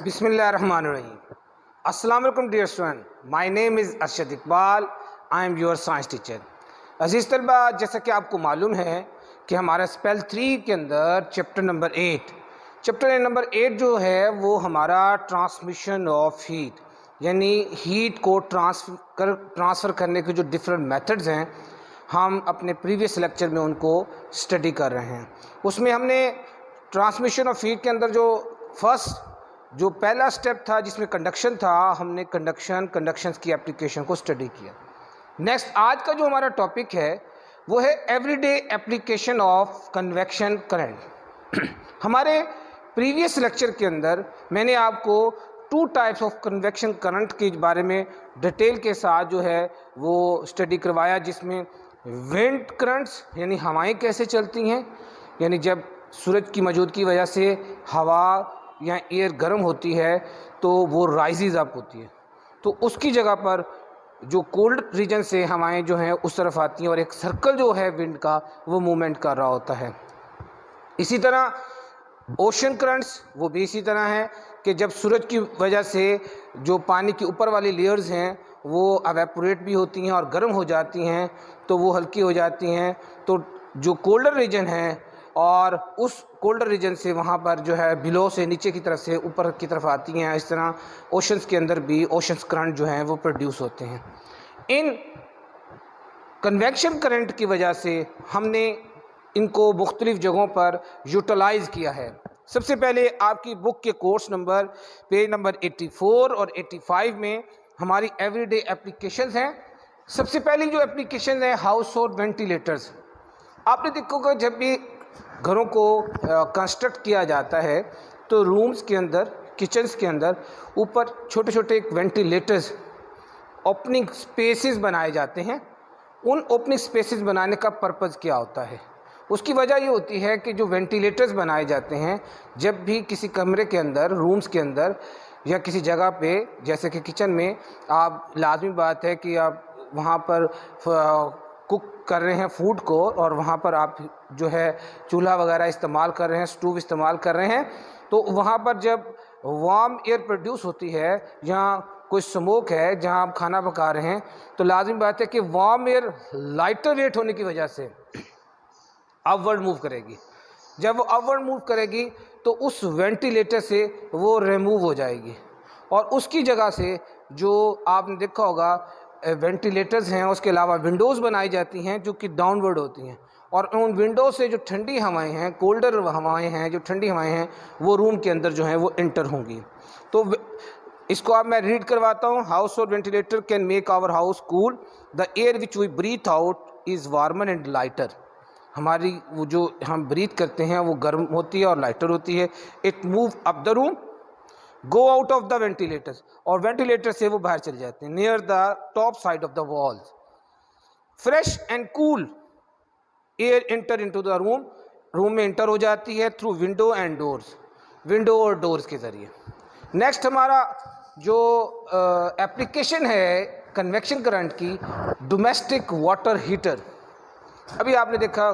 Bismillahirrahmanirrahim. Assalamu alaikum dear student. My name is Arshad Iqbal. I am your science teacher. अजीज़ तलबा, जैसा कि आपको मालूम है कि हमारा स्पेल 3 के अंदर चैप्टर नंबर 8 जो है वो हमारा ट्रांसमिशन ऑफ हीट यानी हीट को ट्रांसफ़र करने के जो डिफरेंट मेथड्स हैं हम अपने प्रीवियस लेक्चर में उनको स्टडी कर रहे हैं। उसमें हमने ट्रांसमिशन ऑफ हीट के अंदर जो पहला स्टेप था जिसमें कंडक्शन था, हमने कंडक्शंस की एप्लीकेशन को स्टडी किया। नेक्स्ट आज का जो हमारा टॉपिक है वो है everyday application of convection current. हमारे प्रीवियस लेक्चर के अंदर मैंने आपको 2 टाइप्स ऑफ कन्वेक्शन करंट के बारे में डिटेल के साथ जो है वो स्टडी करवाया, जिसमें विंड करंट्स यानी हवाएं कैसे चलती हैं, यानी जब सूरज की मौजूदगी की वजह से हवा या एयर गर्म होती है तो वो राइजेज अप होती है, तो उसकी जगह पर जो कोल्ड रीजन से हवाएं जो हैं उस तरफ आती हैं और एक सर्कल जो है विंड का वो मूवमेंट कर रहा होता है। इसी तरह ओशन करंट्स वो भी इसी तरह है कि जब सूरज की वजह से जो पानी की ऊपर वाली लेयर्स हैं वो एवेपोरेट भी होती हैं और गर्म हो जाती हैं तो वो हल्की हो जाती हैं, तो जो कोल्डर रीजन है और उस कोल्डर रीजन से वहाँ पर जो है बिलो से नीचे की तरफ से ऊपर की तरफ आती हैं। इस तरह ओशंस के अंदर भी ओशंस करंट जो हैं वो प्रोड्यूस होते हैं। इन कन्वेक्शन करंट की वजह से हमने इनको मुख्तलिफ़ जगहों पर यूटिलाइज़ किया है। सबसे पहले आपकी बुक के कोर्स नंबर पेज नंबर 84 और 85 में हमारी एवरीडे एप्लीकेशंस हैं। सबसे पहली जो एप्लीकेशन है हाउस होल्ड वेंटिलेटर्स। आपने देखोगे जब भी घरों को कंस्ट्रक्ट किया जाता है तो रूम्स के अंदर, किचन्स के अंदर ऊपर छोटे छोटे वेंटिलेटर्स ओपनिंग स्पेसेस बनाए जाते हैं। उन ओपनिंग स्पेसेस बनाने का पर्पज़ क्या होता है? उसकी वजह ये होती है कि जो वेंटिलेटर्स बनाए जाते हैं जब भी किसी कमरे के अंदर, रूम्स के अंदर या किसी जगह पे जैसे कि किचन में, आप लाजमी बात है कि आप वहाँ पर कुक कर रहे हैं फूड को और वहाँ पर आप जो है चूल्हा वगैरह इस्तेमाल कर रहे हैं, स्टोव इस्तेमाल कर रहे हैं, तो वहाँ पर जब वार्म एयर प्रोड्यूस होती है, जहाँ कोई स्मोक है, जहाँ आप खाना पका रहे हैं, तो लाजिम बात है कि वार्म एयर लाइटर वेट होने की वजह से अपवर्ड मूव करेगी। जब वो अपवर्ड मूव करेगी तो उस वेंटिलेटर से वो रिमूव हो जाएगी और उसकी जगह से जो आपने देखा होगा वेंटिलेटर्स हैं, उसके अलावा विंडोज़ बनाई जाती हैं जो कि डाउनवर्ड होती हैं और उन विंडो से जो ठंडी हवाएं हैं, कोल्डर हवाएं हैं, जो ठंडी हवाएं हैं वो रूम के अंदर जो हैं वो इंटर होंगी। तो इसको अब मैं रीड करवाता हूँ। Household ventilator can make our house cool, the air which we breathe out is warmer and lighter. हमारी वो जो हम ब्रीथ करते हैं वो गर्म होती है और लाइटर होती है। It move up the room, go out of the ventilators, और वेंटिलेटर से वो बाहर चले जाते हैं near the top side of the walls. Fresh and cool air inter into the room, room में इंटर हो जाती है through window and doors, window और डोर्स के ज़रिए। नेक्स्ट हमारा जो एप्लीकेशन है कन्वेक्शन करंट की, डोमेस्टिक वाटर हीटर। अभी आपने देखा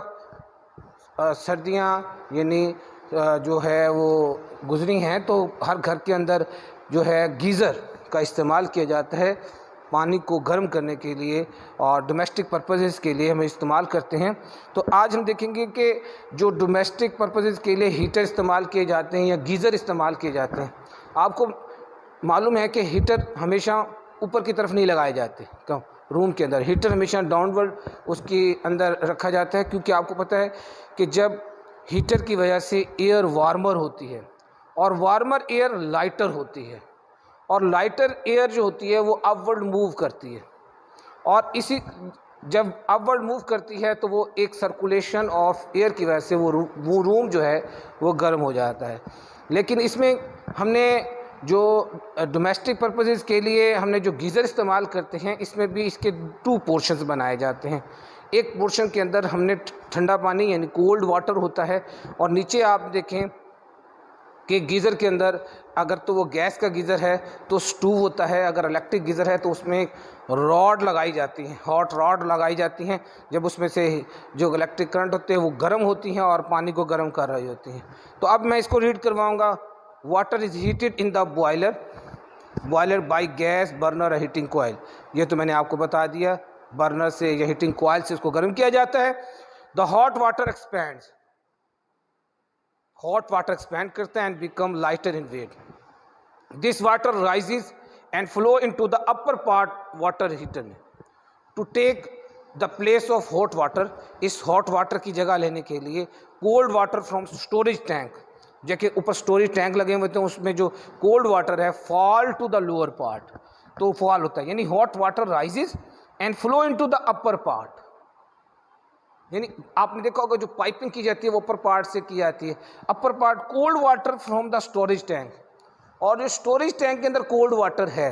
सर्दियाँ यानी जो है वो गुजरी हैं तो हर घर के अंदर जो है गीज़र का इस्तेमाल किया जाता है पानी को गर्म करने के लिए और डोमेस्टिक पर्पसेस के लिए हम इस्तेमाल करते हैं। तो आज हम देखेंगे कि जो डोमेस्टिक पर्पसेस के लिए हीटर इस्तेमाल किए जाते हैं या गीज़र इस्तेमाल किए जाते हैं। आपको मालूम है कि हीटर हमेशा ऊपर की तरफ नहीं लगाए जाते, क्यों? रूम के अंदर हीटर हमेशा डाउनवर्ड उसके अंदर रखा जाता है, क्योंकि आपको पता है कि जब हीटर की वजह से एयर वार्मर होती है और वार्मर एयर लाइटर होती है और लाइटर एयर जो होती है वो अपवर्ड मूव करती है और इसी जब अपवर्ड मूव करती है तो वो एक सर्कुलेशन ऑफ एयर की वजह से वो रूम जो है वो गर्म हो जाता है। लेकिन इसमें हमने जो डोमेस्टिक पर्पसेस के लिए हमने जो गीज़र इस्तेमाल करते हैं इसमें भी इसके 2 पोर्शंस बनाए जाते हैं। एक पोर्शन के अंदर हमने ठंडा पानी यानी कोल्ड वाटर होता है और नीचे आप देखें कि गीज़र के अंदर अगर तो वो गैस का गीज़र है तो स्टोव होता है, अगर इलेक्ट्रिक गीज़र है तो उसमें रॉड लगाई जाती हैं, हॉट रॉड लगाई जाती हैं। जब उसमें से जो इलेक्ट्रिक करंट होते हैं वो गर्म होती हैं और पानी को गर्म कर रही होती हैं। तो अब मैं इसको रीड करवाऊँगा। Water is heated in the boiler by gas burner heating coil. ये तो मैंने आपको बता दिया, बर्नर से या हीटिंग कॉइल से उसको गर्म किया जाता है। The hot water expands, hot water expand करता है and become lighter in weight. This water rises and flow into the upper part water heater में to take the place of hot water. इस हॉट वाटर की जगह लेने के लिए cold water from storage tank, जैसे ऊपर स्टोरेज टैंक लगे हुए हैं उसमें जो कोल्ड वाटर है fall to the lower part, तो फॉल होता है, यानी hot water rises and flow into the upper part. यानी आपने देखा होगा जो पाइपिंग की जाती है वो अपर पार्ट से की जाती है, upper part cold water from the storage tank, और जो स्टोरेज टैंक के अंदर कोल्ड वाटर है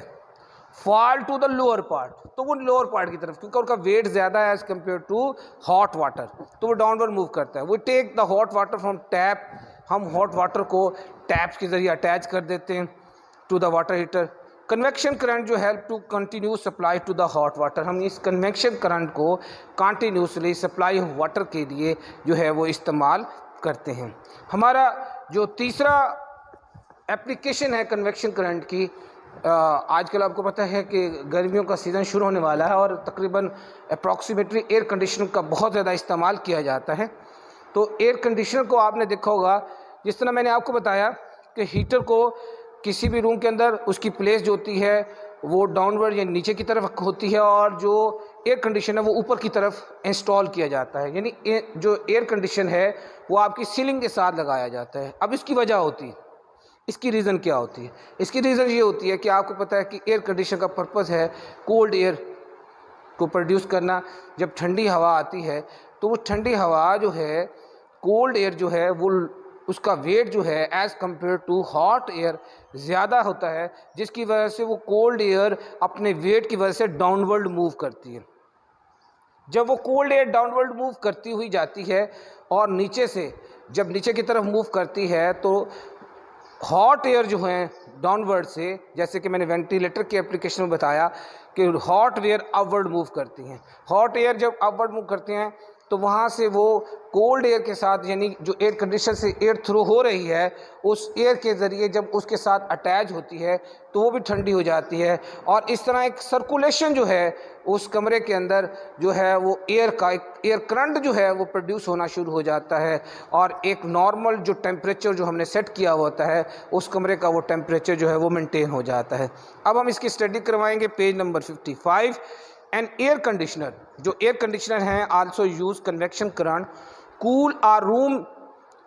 fall to the lower part, तो वो लोअर पार्ट की तरफ, क्योंकि उनका वेट ज़्यादा है as compare to hot water, तो वो डाउनवर्ड मूव करता है। वो take the hot water from tap, हम हॉट वाटर को टैप्स के जरिए अटैच कर देते हैं to the water heater. Convection current जो help to continue supply to the hot water, हम इस कन्वेक्शन करंट को कंटिन्यूसली सप्लाई वाटर के लिए जो है वो इस्तेमाल करते हैं। हमारा जो तीसरा एप्लीकेशन है कन्वेक्शन करंट की, आजकल आपको पता है कि गर्मियों का सीज़न शुरू होने वाला है और तकरीबन अप्रॉक्सीमेटली एयर कंडीशनर का बहुत ज़्यादा इस्तेमाल किया जाता है। तो एयर कंडीशनर को आपने देखा होगा, जिस तरह मैंने आपको बताया कि हीटर को किसी भी रूम के अंदर उसकी प्लेस जो होती है वो डाउनवर्ड या नीचे की तरफ होती है, और जो एयर कंडीशन है वो ऊपर की तरफ इंस्टॉल किया जाता है, यानी जो एयर कंडीशन है वो आपकी सीलिंग के साथ लगाया जाता है। अब इसकी वजह होती है, इसकी रीज़न क्या होती है? इसकी रीज़न ये होती है कि आपको पता है कि एयर कंडीशन का पर्पज़ है कोल्ड एयर को प्रोड्यूस करना। जब ठंडी हवा आती है तो वो ठंडी हवा जो है, कोल्ड एयर जो है, वो उसका वेट जो है as compared to hot air ज़्यादा होता है, जिसकी वजह से वो कोल्ड एयर अपने वेट की वजह से डाउनवर्ड मूव करती है। जब वो कोल्ड एयर डाउनवर्ड मूव करती हुई जाती है और नीचे से जब नीचे की तरफ मूव करती है तो हॉट एयर जो है डाउनवर्ड से, जैसे कि मैंने वेंटिलेटर के एप्लीकेशन में बताया कि हॉट एयर अपवर्ड मूव करती हैं। हॉट एयर जब अपवर्ड मूव करती हैं तो वहाँ से वो कोल्ड एयर के साथ, यानी जो एयर कंडीशनर से एयर थ्रू हो रही है, उस एयर के ज़रिए जब उसके साथ अटैच होती है तो वो भी ठंडी हो जाती है, और इस तरह एक सर्कुलेशन जो है उस कमरे के अंदर जो है वो एयर का एक एयर करंट जो है वो प्रोड्यूस होना शुरू हो जाता है, और एक नॉर्मल जो टेम्परेचर जो हमने सेट किया होता है उस कमरे का वो टेम्परेचर जो है वो मेंटेन हो जाता है। अब हम इसकी स्टडी करवाएंगे page number 55। An air conditioner, जो एयर कंडीशनर हैं also use convection current cool our room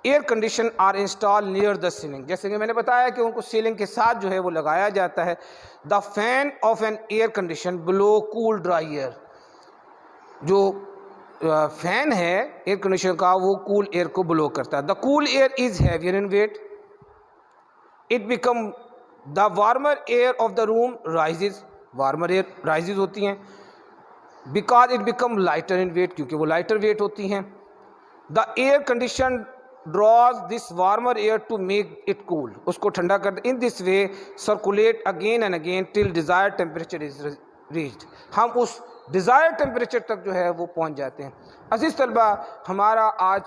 air condition are install near the ceiling. जैसे कि मैंने बताया कि उनको सीलिंग के साथ जो है वो लगाया जाता है। The fan of an air condition blow cool dry air, जो फैन है एयर कंडीशनर का वो कूल एयर को ब्लो करता है। The cool air is heavier in weight, it become the warmer air of the room rises, warmer air rises होती हैं, because it become lighter in weight, क्योंकि वो लाइटर वेट होती हैं। The air condition draws this warmer air to make it cool, उसको ठंडा कर in this way circulate again and again till desired temperature is reached, हम उस desired temperature तक जो है वो पहुंच जाते हैं। अजीज़ तलबा, हमारा आज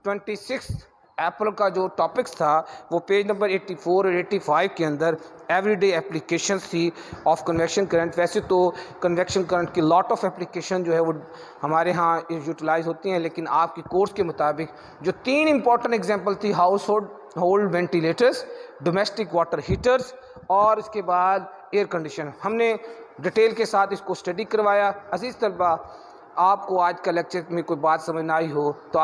26 अप्रैल का जो टॉपिक्स था वो पेज नंबर 84 और 85 के अंदर एवरीडे एप्लीकेशंस थी ऑफ कन्वेक्शन करंट। वैसे तो कन्वेक्शन करंट की लॉट ऑफ एप्लीकेशन जो है वो हमारे यहाँ यूटिलाइज होती हैं, लेकिन आपके कोर्स के मुताबिक जो 3 इंपॉर्टेंट एग्जांपल थी, house hold ventilators, domestic water heaters और इसके बाद एयर कंडीशन, हमने डिटेल के साथ इसको स्टडी करवाया। अजीज़ तलबा, आपको आज का लेक्चर में कोई बात समझ ना आई हो तो आप